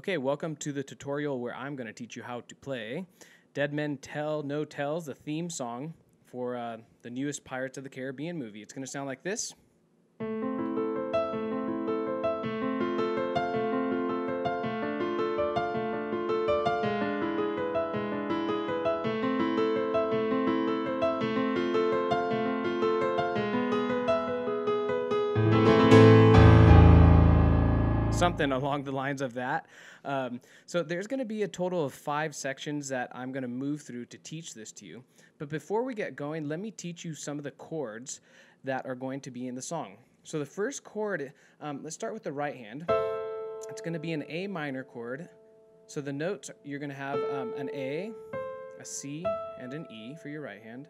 Okay, welcome to the tutorial where I'm going to teach you how to play Dead Men Tell No Tells, the theme song for the newest Pirates of the Caribbean movie. It's going to sound like this. Something along the lines of that. So there's going to be a total of 5 sections that I'm going to move through to teach this to you. But before we get going, let me teach you some of the chords that are going to be in the song. So the first chord, let's start with the right hand. It's going to be an A minor chord. So the notes, you're going to have an A, a C, and an E for your right hand.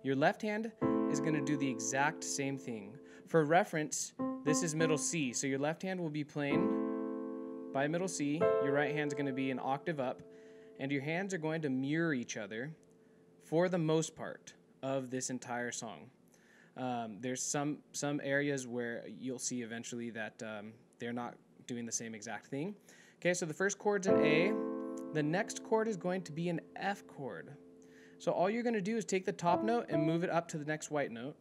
Your left hand is going to do the exact same thing. For reference, this is middle C, so your left hand will be playing by middle C, your right hand's going to be an octave up, and your hands are going to mirror each other for the most part of this entire song. There's some areas where you'll see eventually that they're not doing the same exact thing. Okay, so the first chord's an A. The next chord is going to be an F chord. So all you're going to do is take the top note and move it up to the next white note.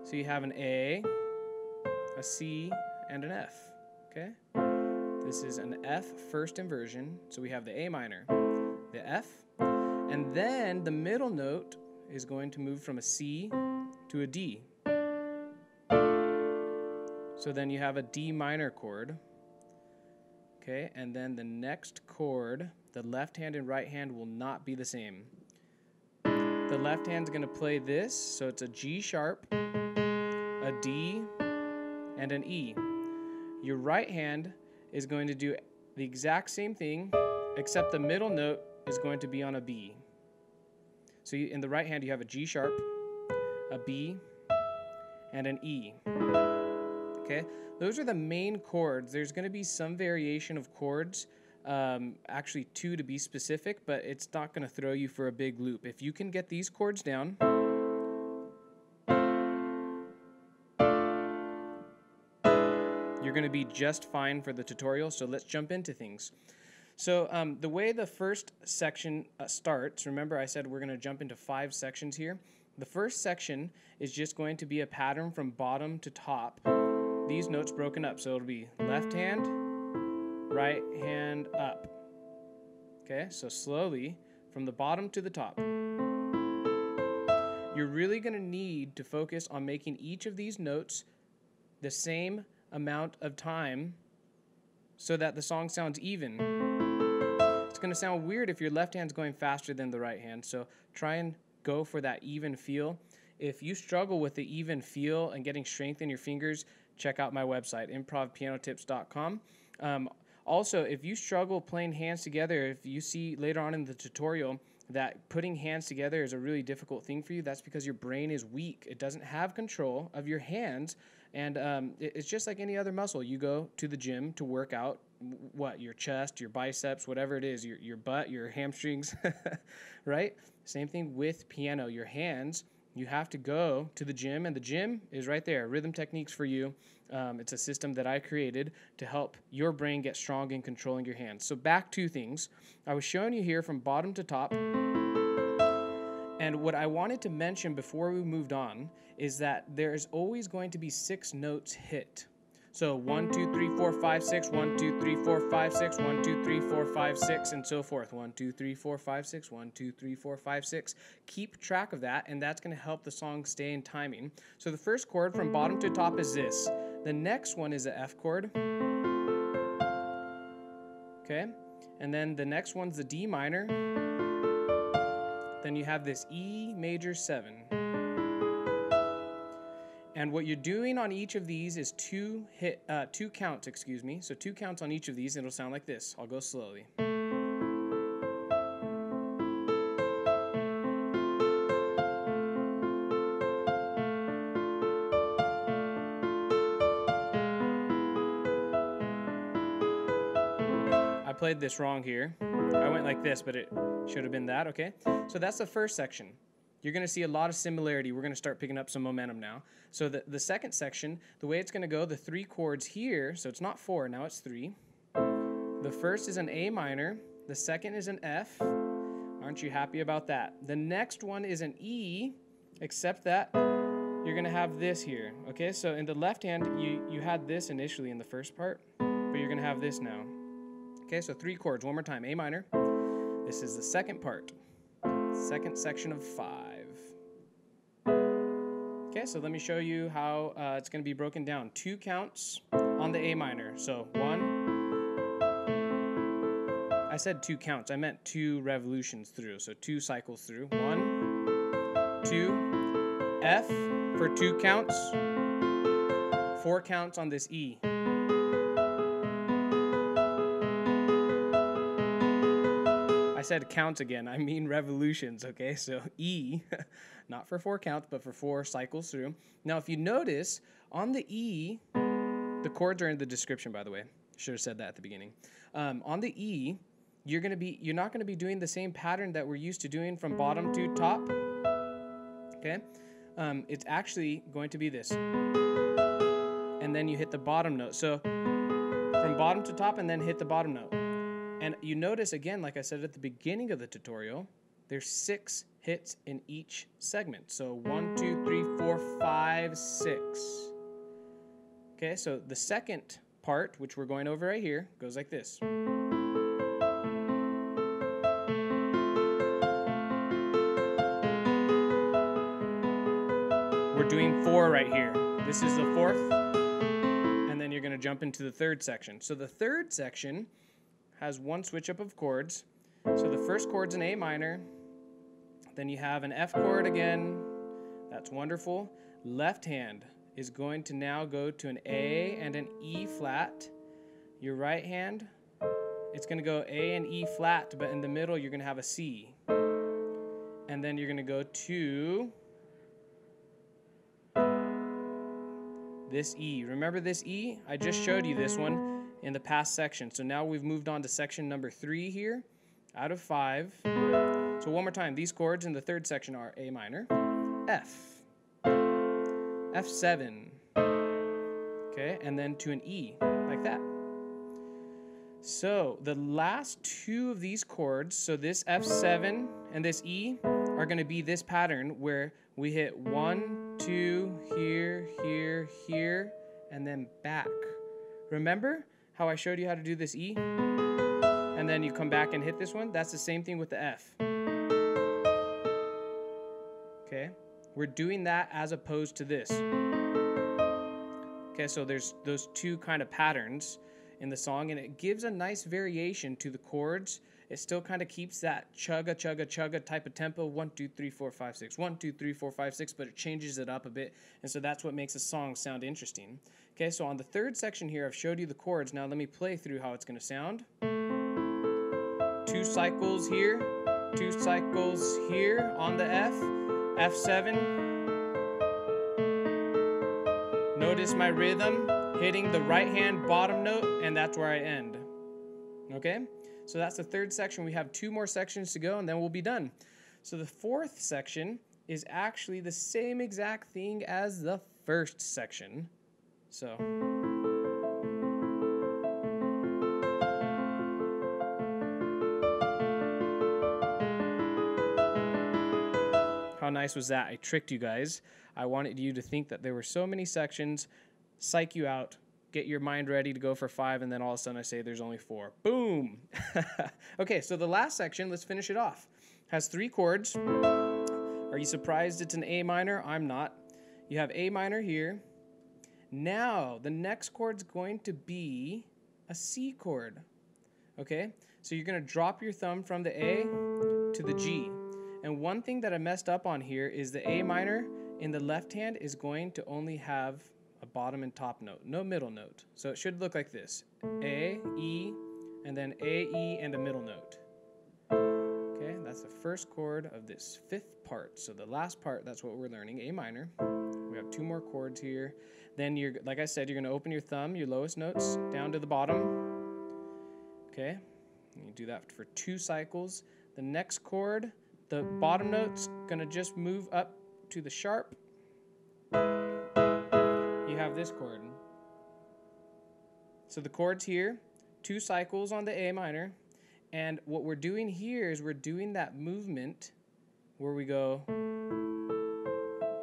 So you have an A, a C, and an F, okay? This is an F first inversion, so we have the A minor, the F, and then the middle note is going to move from a C to a D. So then you have a D minor chord, okay? And then the next chord, the left hand and right hand will not be the same. The left hand's going to play this, so it's a G sharp, a D, and an E. Your right hand is going to do the exact same thing, except the middle note is going to be on a B. So in the right hand, you have a G sharp, a B, and an E. Okay? Those are the main chords. There's going to be some variation of chords, actually 2 to be specific, but it's not going to throw you for a big loop. If you can get these chords down, you're going to be just fine for the tutorial, so let's jump into things. So the way the first section starts, remember I said we're going to jump into 5 sections here. The first section is just going to be a pattern from bottom to top. These notes broken up, so it'll be left hand, right hand, up. Okay, so slowly from the bottom to the top. You're really going to need to focus on making each of these notes the same amount of time so that the song sounds even. It's going to sound weird if your left hand's going faster than the right hand, so try and go for that even feel. If you struggle with the even feel and getting strength in your fingers, check out my website, improvpianotips.com. Also, if you struggle playing hands together, if you see later on in the tutorial that putting hands together is a really difficult thing for you, that's because your brain is weak. It doesn't have control of your hands, and it's just like any other muscle. You go to the gym to work out, your chest, your biceps, whatever it is, your butt, your hamstrings, right? Same thing with piano. Your hands, you have to go to the gym, and the gym is right there. Rhythm Techniques for You. It's a system that I created to help your brain get strong in controlling your hands. So back to things. I was showing you here from bottom to top. And what I wanted to mention before we moved on is that there is always going to be 6 notes hit. So 1, 2, 3, 4, 5, 6, 1, 2, 3, 4, 5, 6, 1, 2, 3, 4, 5, 6, and so forth. 1, 2, 3, 4, 5, 6, 1, 2, 3, 4, 5, 6. Keep track of that, and that's going to help the song stay in timing. So the first chord from bottom to top is this. The next one is the F chord. Okay? And then the next one's the D minor. Then you have this E major 7. And what you're doing on each of these is 2 counts, excuse me. So 2 counts on each of these, and it'll sound like this. I'll go slowly. I played this wrong here. I went like this, but it should have been that, okay? So that's the first section. you're going to see a lot of similarity. We're going to start picking up some momentum now. So the second section, the way it's going to go, the 3 chords here, so it's not 4, now it's 3. The first is an A minor. The second is an F. Aren't you happy about that? The next one is an E, except that you're going to have this here. Okay, so in the left hand, you had this initially in the first part, but you're going to have this now. Okay, so 3 chords. One more time. A minor. This is the second part. Second section of 5. Okay, so let me show you how it's going to be broken down. 2 counts on the A minor. So 1. I said 2 counts. I meant 2 revolutions through. So 2 cycles through. 1, 2, F for 2 counts. 4 counts on this E. I said counts again, I mean revolutions, okay? So E, not for 4 counts, but for 4 cycles through. Now, if you notice, on the E, the chords are in the description, by the way. Should have said that at the beginning. On the E, you're not going to be doing the same pattern that we're used to doing from bottom to top, okay? It's actually going to be this. And then you hit the bottom note. So from bottom to top and then hit the bottom note. And you notice, again, like I said at the beginning of the tutorial, there's 6 hits in each segment. So 1, 2, 3, 4, 5, 6. Okay, so the second part, which we're going over right here, goes like this. We're doing 4 right here. This is the 4th, and then you're going to jump into the 3rd section. So the 3rd section has 1 switch up of chords. So the first chord's an A minor, then you have an F chord again. That's wonderful. Left hand is going to now go to an A and an E flat. Your right hand, it's going to go A and E flat, but in the middle you're going to have a C. And then you're going to go to this E. Remember this E? I just showed you this one in the past section. So now we've moved on to section number 3 here, out of 5. So one more time, these chords in the 3rd section are A minor, F, F7, okay, and then to an E, like that. So the last 2 of these chords, so this F7 and this E, are going to be this pattern where we hit 1, 2, here, here, here, and then back. Remember how I showed you how to do this E? And then you come back and hit this one? That's the same thing with the F. Okay? We're doing that as opposed to this. Okay, so there's those 2 kind of patterns in the song, and it gives a nice variation to the chords. It still kind of keeps that chugga, chugga, chugga type of tempo, 1, 2, 3, 4, 5, 6, 1, 2, 3, 4, 5, 6, but it changes it up a bit, and so that's what makes a song sound interesting. Okay, so on the 3rd section here, I've showed you the chords. Now let me play through how it's going to sound. 2 cycles here, 2 cycles here on the F, F7. Notice my rhythm hitting the right hand bottom note, and that's where I end. Okay? So that's the 3rd section. We have 2 more sections to go, and then we'll be done. So the 4th section is actually the same exact thing as the 1st section. So how nice was that? I tricked you guys. I wanted you to think that there were so many sections, psych you out, get your mind ready to go for 5, and then all of a sudden I say there's only 4. Boom! Okay, so the last section, let's finish it off. Has 3 chords. Are you surprised it's an A minor? I'm not. You have A minor here. Now, the next chord's going to be a C chord. Okay? So you're going to drop your thumb from the A to the G. And one thing that I messed up on here is the A minor in the left hand is going to only have a bottom and top note, no middle note. So it should look like this. A, E, and then A, E, and a middle note. Okay, that's the first chord of this 5th part. So the last part, that's what we're learning, A minor. We have 2 more chords here. Then you're, like I said, you're going to open your thumb, your lowest notes, down to the bottom. Okay, you do that for 2 cycles. The next chord, The bottom note's gonna just move up to the sharp. You have this chord. So the chord's here, 2 cycles on the A minor, and what we're doing here is we're doing that movement where we go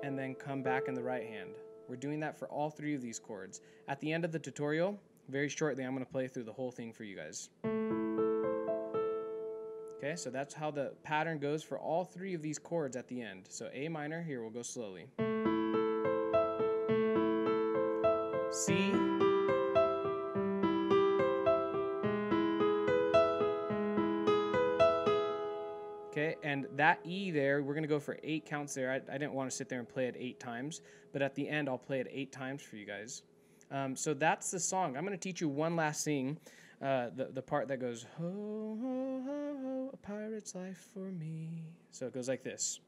and then come back in the right hand. We're doing that for all 3 of these chords. At the end of the tutorial, very shortly, I'm going to play through the whole thing for you guys. Okay, so that's how the pattern goes for all 3 of these chords at the end. So A minor, here we'll go slowly. C, okay, and that E there, we're going to go for 8 counts there. I didn't want to sit there and play it 8 times, but at the end, I'll play it 8 times for you guys. So that's the song. I'm going to teach you one last thing, the part that goes, ho, ho, ho, ho, a pirate's life for me. So it goes like this.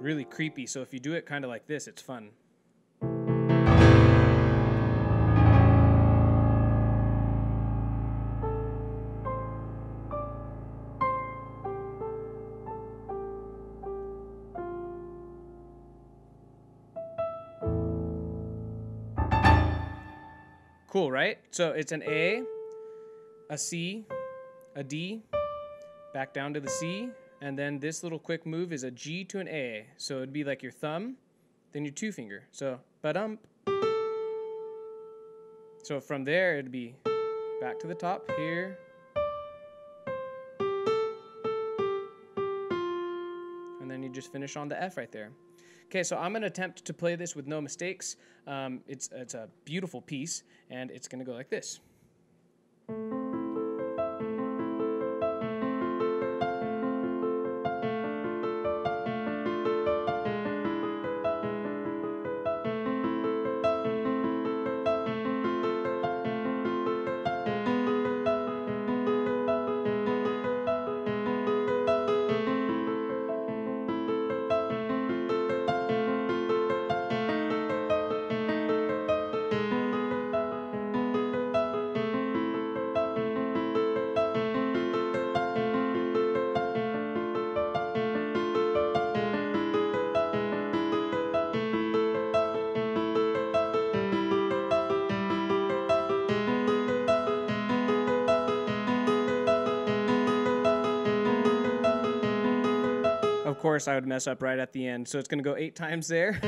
Really creepy, so if you do it kind of like this, it's fun. Cool, right? So it's an A, a C, a D, back down to the C, and then this little quick move is a G to an A. So it'd be like your thumb, then your 2 finger. So, ba-dump. So from there, it'd be back to the top here. And then you just finish on the F right there. Okay, so I'm going to attempt to play this with no mistakes. It's a beautiful piece, and it's going to go like this. Of course, I would mess up right at the end. So it's going to go 8 times there.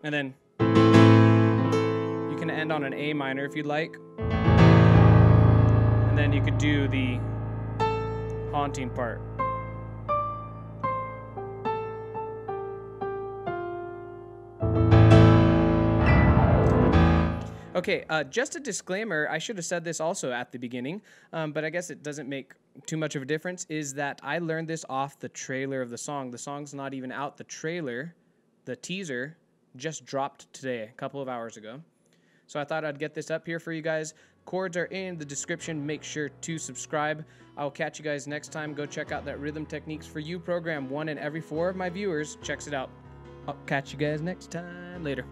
And then you can end on an A minor if you'd like. And then you could do the haunting part. Okay, just a disclaimer, I should have said this also at the beginning, but I guess it doesn't make too much of a difference, is that I learned this off the trailer of the song. The song's not even out. The trailer, the teaser, just dropped today, a couple of hours ago. So I thought I'd get this up here for you guys. Chords are in the description. Make sure to subscribe. I'll catch you guys next time. Go check out that Rhythm Techniques for You program. 1 in every 4 of my viewers checks it out. I'll catch you guys next time. Later.